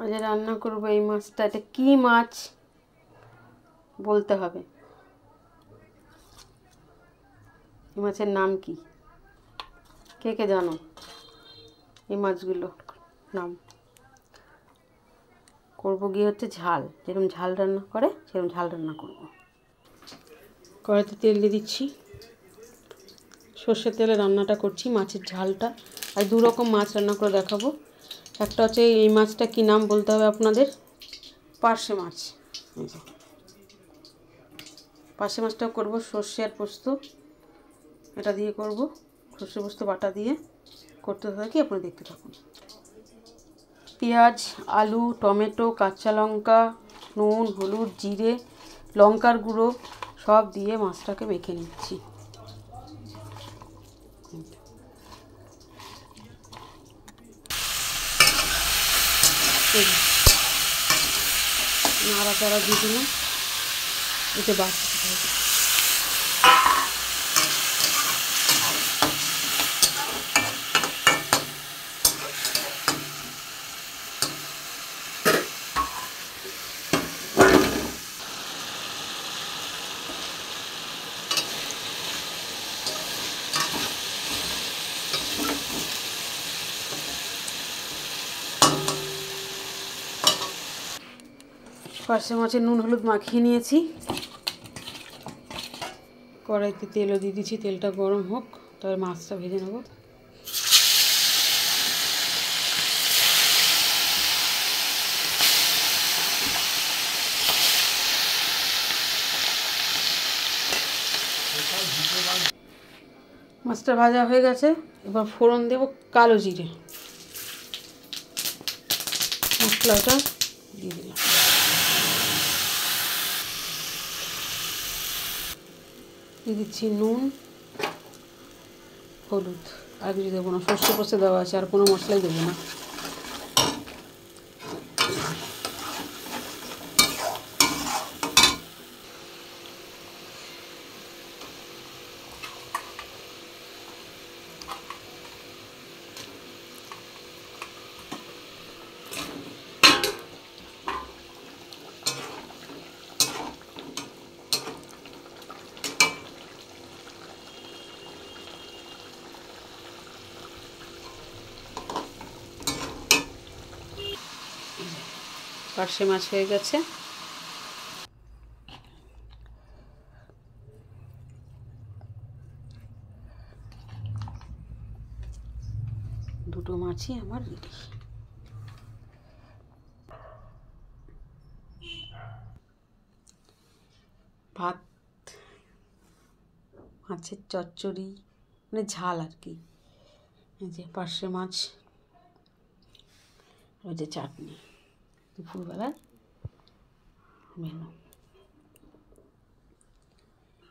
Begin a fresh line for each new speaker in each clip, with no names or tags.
আজ রান্না করব এই মাছটা। এটা কি মাছ বলতে হবে। এই মাছের নাম কি? কে কে জানো এই মাছগুলো নাম? করবো গিয়ে হচ্ছে ঝাল, যেরকম ঝাল রান্না করে সেরকম ঝাল রান্না করব। কড়াইতে তেল দিয়ে দিচ্ছি। সর্ষের তেলে রান্নাটা করছি, মাছের ঝালটা। আর দু রকম মাছ রান্না করে দেখাবো। একটা হচ্ছে এই মাছটা কি নাম বলতে হবে আপনাদের, পার্শে মাছ। পার্শে মাছটা করবো সর্ষে আর পোস্ত এটা দিয়ে করব। সর্ষে পোস্ত বাটা দিয়ে করতে থাকি, আপনারা দেখতে থাকুন। পেঁয়াজ, আলু, টমেটো, কাঁচা লঙ্কা, নুন, হলুদ, জিরে, লঙ্কার গুঁড়ো সব দিয়ে মাছটাকে মেখে নিচ্ছি। নাড়াচাড়া দিয়ে দিলাম, এতে বাড়তে হবে। পার্শে মাছের নুন হলুদ মাখিয়ে নিয়েছি। কড়াইতে তেলও দিয়ে দিচ্ছি, তেলটা গরম হোক, তারপর মাছটা ভেজে নেব। মাছটা ভাজা হয়ে গেছে, এবার ফোড়ন দেব কালো জিরে। মশলাটা দিয়ে দিলাম। দিয়ে দিচ্ছি নুন হলুদ, আর কিছু দেবো না, সর্ষে পোস্তে দেওয়া আছে, আর কোনো মশলাই দেবো না। পার্শে মাছ হয়ে গেছে। দুটো মাছই আমার রেডি। ভাত, মাছের চচ্চড়ি, মানে ঝাল আর কি। এই যে পার্শে মাছ, ওই যে চাটনি, দুপুরবেলার মেনু।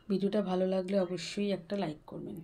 ভিডিওটা ভালো লাগলে অবশ্যই একটা লাইক করবেন।